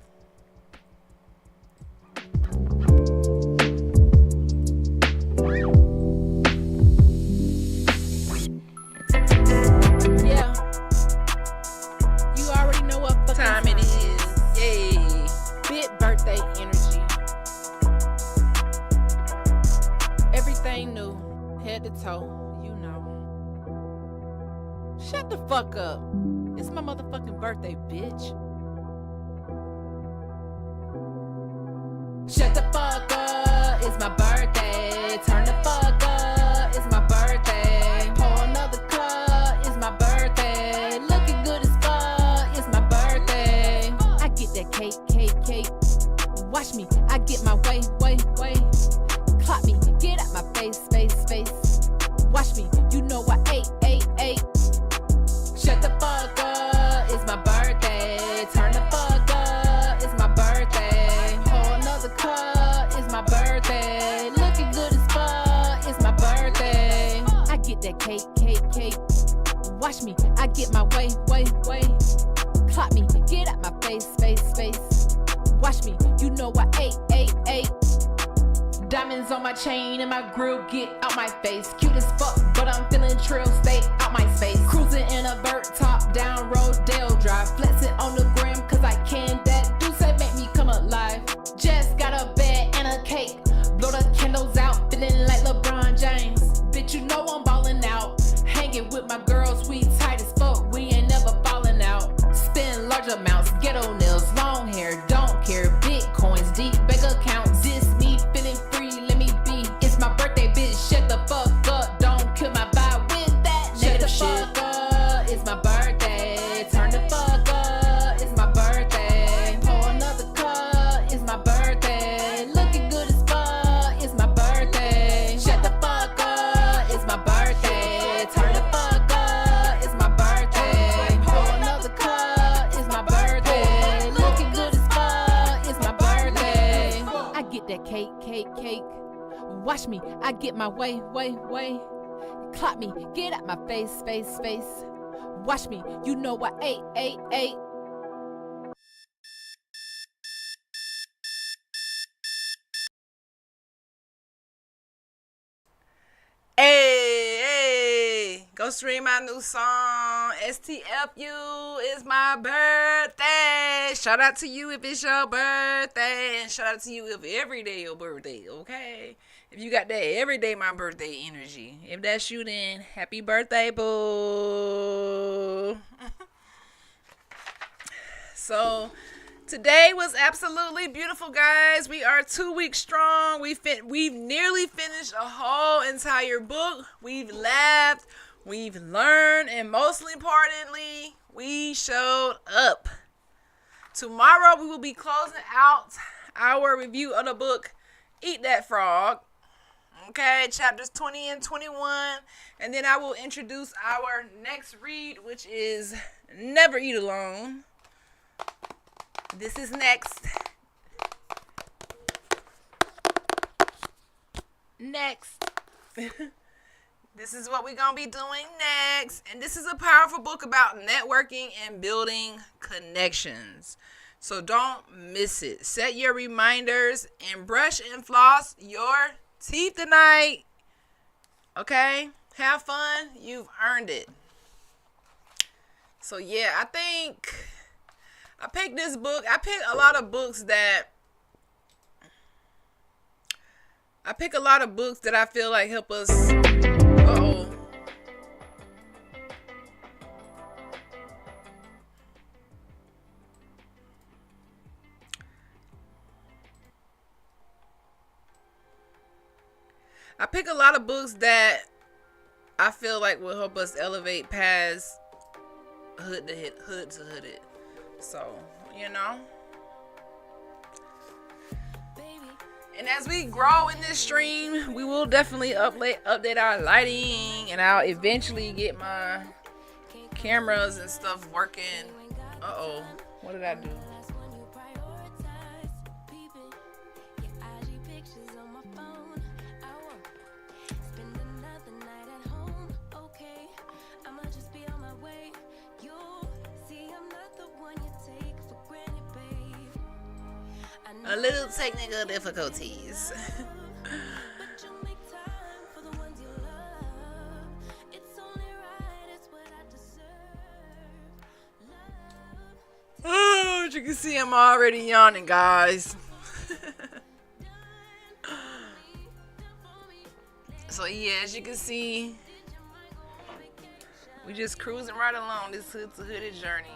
Speaker 1: Yeah. You already know what fucking time it is. Yay. Big birthday energy. Everything new. Head to toe. You know. Shut the fuck up. It's my motherfucking birthday, bitch. Shut the fuck up. It's my birthday. Turn the fuck up. It's my birthday. Pour another cup. It's my birthday. Looking good as fuck. It's my birthday. I get that cake. Watch me. I get my way. Clock me. Get out my face. Watch me. You know I ate. Shut the fuck up. It's my birthday. Turn the fuck up. It's my birthday. Pour another cup. It's my birthday. Looking good as fuck. It's my birthday. I get that cake. Watch me. I get my way. Clock me. Get out my face. Watch me. You know I ate. Diamonds on my chain and my grill, get out my face. Cute as fuck, but I'm feeling trill, stay out my space. Cruising in a vert, top down, Rodale Drive. Flexing on the gram, cause I can. That do say make me come alive. Just got a bed and a cake. Blow the candles out, feeling like LeBron James. Bitch, you know I'm ballin' out. Hanging with my girls, we tight as fuck, we ain't never falling out. Spend large amounts, ghetto nails, long hair, don't care. Bitcoins, deep bank accounts. This me feeling free, let me be. It's my birthday, bitch, shut the fuck up. Don't kill my vibe with that negative shit. Shut the fuck up, it's my birthday. Turn the fuck up, it's my birthday. Pour another cup, it's my birthday. Looking good as fuck, it's my birthday. Shut the fuck up, it's my birthday. Turn the fuck up, it's my birthday. Pour another cup, it's my birthday. Looking good as fuck, it's my birthday. I get that cake. Watch me, I get my way. Clock me, get out my face. Watch me, you know I ate. Hey, go stream my new song. STFU is my birthday. Shout out to you if it's your birthday. And shout out to you if every day your birthday, okay? If you got that every day my birthday energy. If that's you, then happy birthday, boo. So today was absolutely beautiful, guys. We are 2 weeks strong. We've nearly finished a whole entire book. We've laughed, we've learned, and most importantly, we showed up. Tomorrow we will be closing out our review of the book Eat That Frog. Okay, chapters 20 and 21. And then I will introduce our next read, which is Never Eat Alone. This is next. This is what we're going to be doing next. And this is a powerful book about networking and building connections. So don't miss it. Set your reminders and brush and floss your teeth tonight. Okay? Have fun. You've earned it. So yeah, I think I picked this book. I pick a lot of books that I feel like help us. Uh-oh. I pick a lot of books that I feel like will help us elevate past hood to hooded. So, you know. And as we grow in this stream, we will definitely update our lighting, and I'll eventually get my cameras and stuff working. Uh-oh. What did I do? A little technical difficulties. Oh, as you can see, I'm already yawning, guys. So yeah, as you can see, we just cruising right along this hood to hooded journey.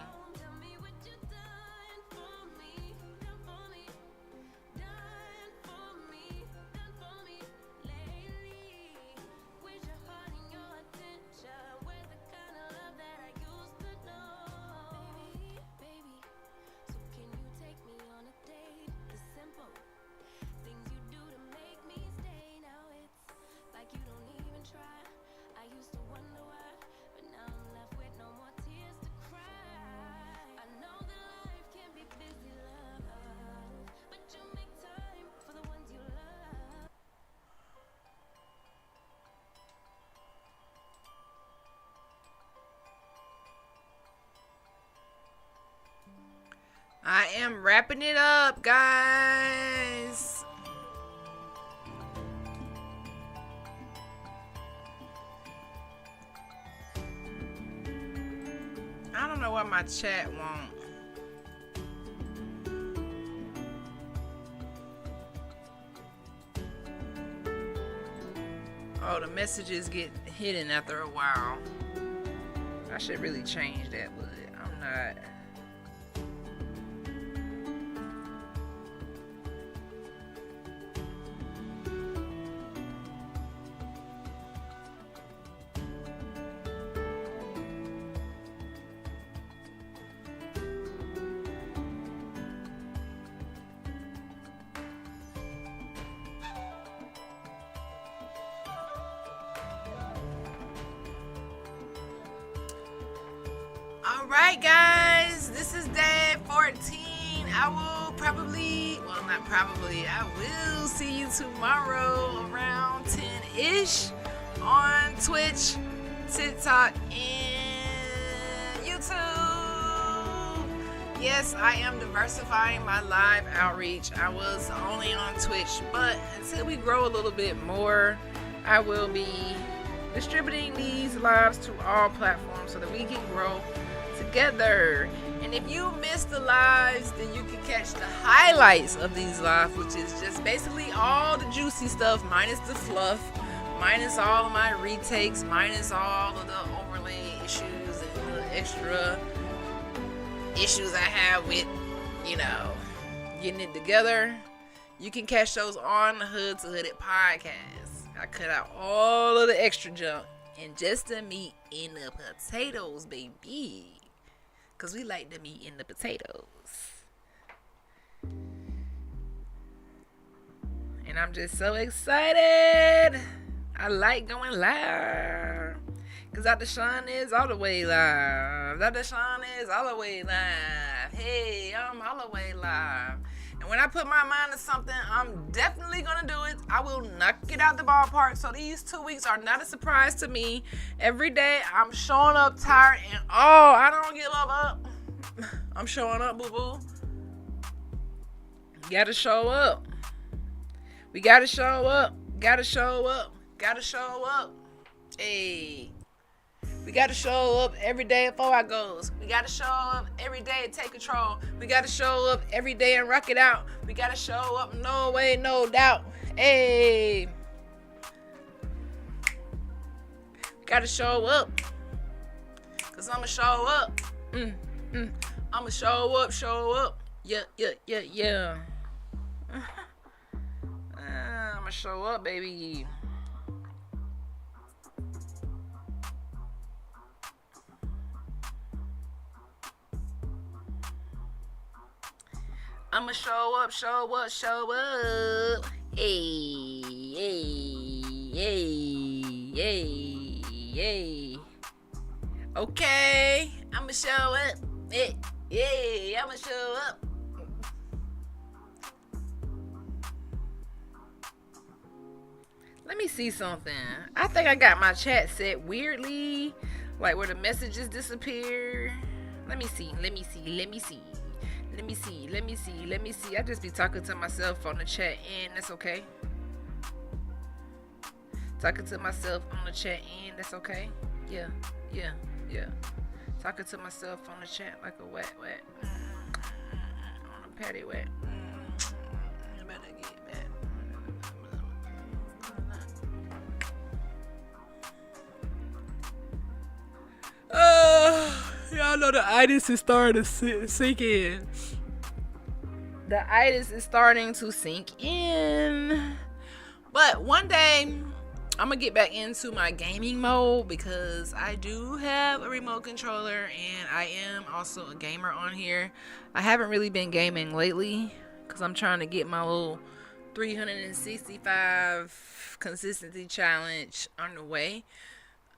Speaker 1: I am wrapping it up, guys. I don't know what my chat won't. Oh, the messages get hidden after a while. I should really change that, but I'm not. Alright guys, this is day 14. I will see you tomorrow around 10-ish on Twitch, TikTok, and YouTube. Yes, I am diversifying my live outreach. I was only on Twitch, but until we grow a little bit more, I will be distributing these lives to all platforms so that we can grow together. And if you missed the lives, then you can catch the highlights of these lives, which is just basically all the juicy stuff minus the fluff, minus all of my retakes, minus all of the overlay issues and the extra issues I have with, getting it together. You can catch those on the Hood to Hooded podcast. I cut out all of the extra junk and just the meat in the potatoes, baby. Because we like the meat in the potatoes. And I'm just so excited. I like going live. Because Dr. Sean is all the way live. Dr. Sean is all the way live. Hey, I'm all the way live. And when I put my mind to something, I'm definitely going to do it. I will knock it out the ballpark. So these 2 weeks are not a surprise to me. Every day I'm showing up tired and I don't give up. I'm showing up, boo-boo. Gotta show up. We gotta show up. Gotta show up. Gotta show up. Hey. We gotta show up every day before our goals. We gotta show up every day and take control. We gotta show up every day and rock it out. We gotta show up, no way, no doubt. Hey. We gotta show up. Cause I'ma show up. I'ma show up. Yeah. I'ma show up, baby. I'ma show up. Hey. Okay, I'ma show up. I'ma show up. Let me see something. I think I got my chat set weirdly, like where the messages disappear. Let me see. I just be talking to myself on the chat and that's okay. Talking to myself on the chat and that's okay. Yeah. Talking to myself on the chat like a wet. On a patty wet. Better get back. Y'all know the itis is starting to sink in. The itis is starting to sink in. But one day, I'm going to get back into my gaming mode because I do have a remote controller and I am also a gamer on here. I haven't really been gaming lately because I'm trying to get my little 365 consistency challenge underway.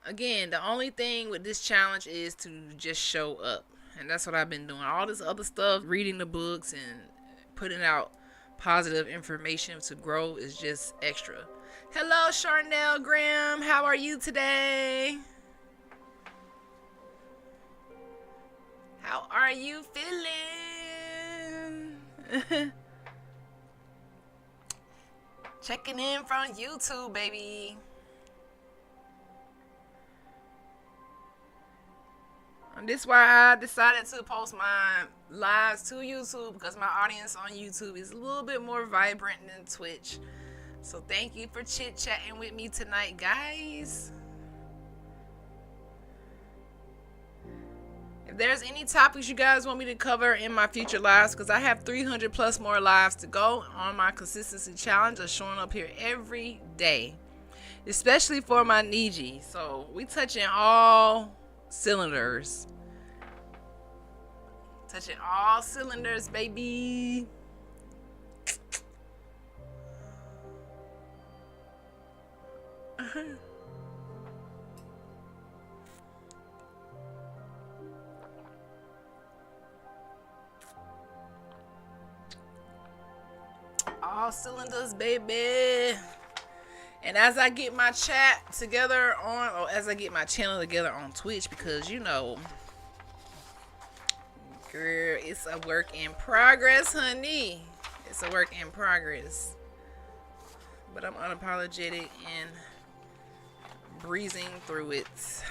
Speaker 1: Again, the only thing with this challenge is to just show up. And that's what I've been doing. All this other stuff, reading the books and putting out positive information to grow is just extra. Hello, Charnel Graham. How are you today? How are you feeling? Checking in from YouTube, baby. And this is why I decided to post my lives to YouTube because my audience on YouTube is a little bit more vibrant than Twitch. So thank you for chit-chatting with me tonight, guys. If there's any topics you guys want me to cover in my future lives, because I have 300 plus more lives to go on my consistency challenge of showing up here every day, especially for my Niji. So we touching all cylinders. Touching all cylinders, baby. All cylinders, baby. And as I get my chat together or as I get my channel together on Twitch, because you know, girl, it's a work in progress, honey. It's a work in progress. But I'm unapologetic and breezing through it.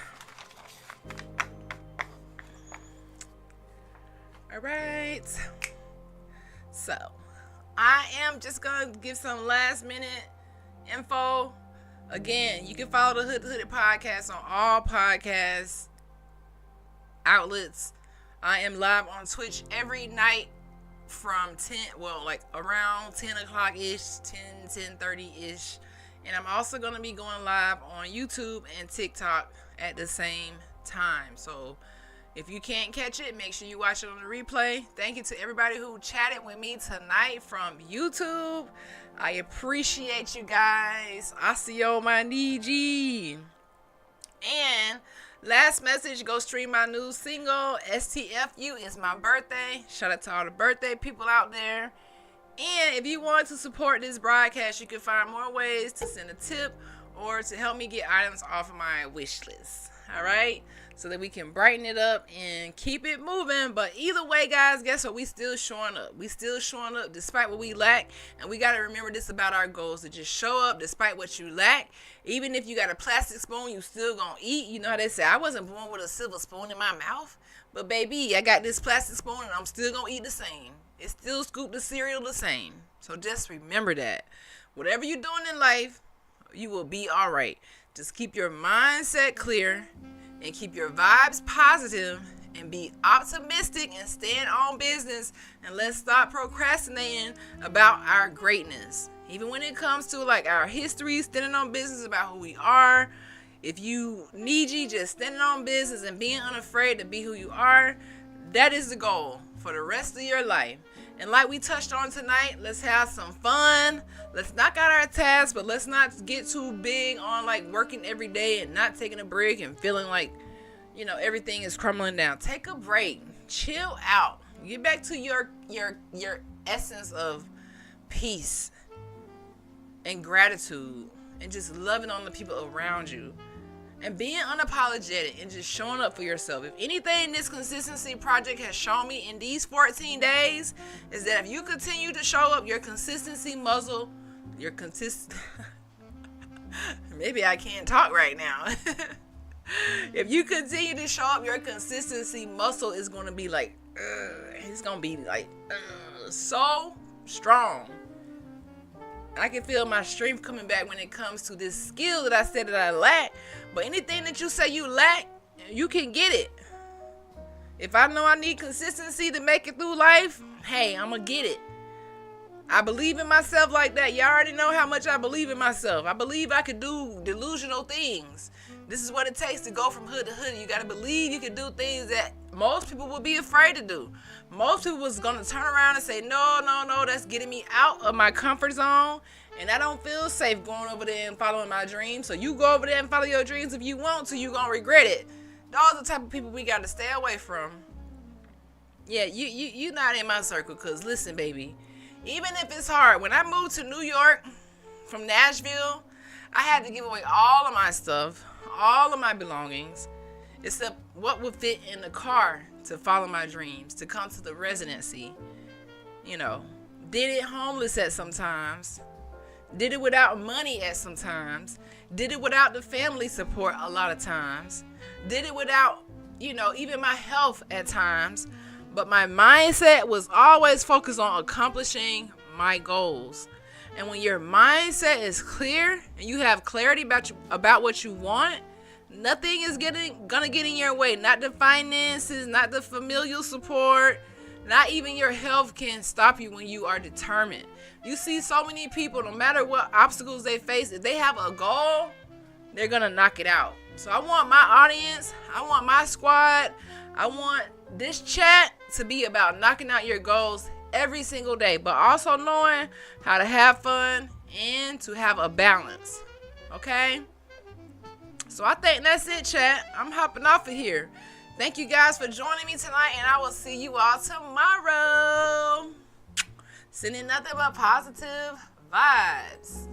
Speaker 1: All right. So, I am just going to give some last minute info. Again, you can follow the Hooded Podcast on all podcast outlets. I am live on Twitch every night from around 10 o'clock ish, 10:30 ish. And I'm also going to be going live on YouTube and TikTok at the same time. So if you can't catch it, make sure you watch it on the replay. Thank you to everybody who chatted with me tonight from YouTube. I appreciate you guys. I see you on my Niji. And last message, go stream my new single, STFU. It's my birthday. Shout out to all the birthday people out there. And if you want to support this broadcast, you can find more ways to send a tip or to help me get items off of my wish list. All right? So that we can brighten it up and keep it moving. But either way, guys, guess what? We still showing up. We still showing up despite what we lack. And we got to remember this about our goals, to just show up despite what you lack. Even if you got a plastic spoon, you still gonna eat. You know how they say, I wasn't born with a silver spoon in my mouth. But baby, I got this plastic spoon and I'm still gonna eat the same. It still scoop the cereal the same. So just remember that. Whatever you're doing in life, you will be all right. Just keep your mindset clear and keep your vibes positive and be optimistic and stand on business, and let's stop procrastinating about our greatness. Even when it comes to like our history, standing on business about who we are. If you need just standing on business and being unafraid to be who you are, that is the goal for the rest of your life. And like we touched on tonight, let's have some fun. Let's knock out our tasks, but let's not get too big on like working every day and not taking a break and feeling like, you know, everything is crumbling down. Take a break. Chill out. Get back to your essence of peace and gratitude and just loving on the people around you. And being unapologetic and just showing up for yourself. If anything this consistency project has shown me in these 14 days is that if you continue to show up your consistency muscle, maybe I can't talk right now. If you continue to show up, your consistency muscle is going to be like, it's going to be like so strong. I can feel my strength coming back when it comes to this skill that I said that I lack. But anything that you say you lack, you can get it. If I know I need consistency to make it through life, hey, I'm going to get it. I believe in myself like that. You already know how much I believe in myself. I believe I could do delusional things. This is what it takes to go from hood to hood. You got to believe you can do things that most people would be afraid to do. Most people was going to turn around and say, no, that's getting me out of my comfort zone. And I don't feel safe going over there and following my dreams. So you go over there and follow your dreams if you want to. You're going to regret it. Those are the type of people we got to stay away from. Yeah, you're not in my circle because listen, baby. Even if it's hard. When I moved to New York from Nashville, I had to give away all of my stuff. All of my belongings, except what would fit in the car to follow my dreams, to come to the residency. You know, did it homeless at sometimes, did it without money at sometimes, did it without the family support a lot of times, did it without, you know, even my health at times. But my mindset was always focused on accomplishing my goals. And when your mindset is clear and you have clarity about what you want, nothing is gonna get in your way. Not the finances, not the familial support, not even your health can stop you when you are determined. You see so many people, no matter what obstacles they face, if they have a goal, they're gonna knock it out. So I want my audience, I want my squad, I want this chat to be about knocking out your goals every single day, but also knowing how to have fun and to have a balance. Okay? So I think that's it, chat. I'm hopping off of here. Thank you guys for joining me tonight, and I will see you all tomorrow. Sending nothing but positive vibes.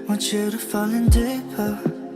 Speaker 2: Want you to fall in deeper.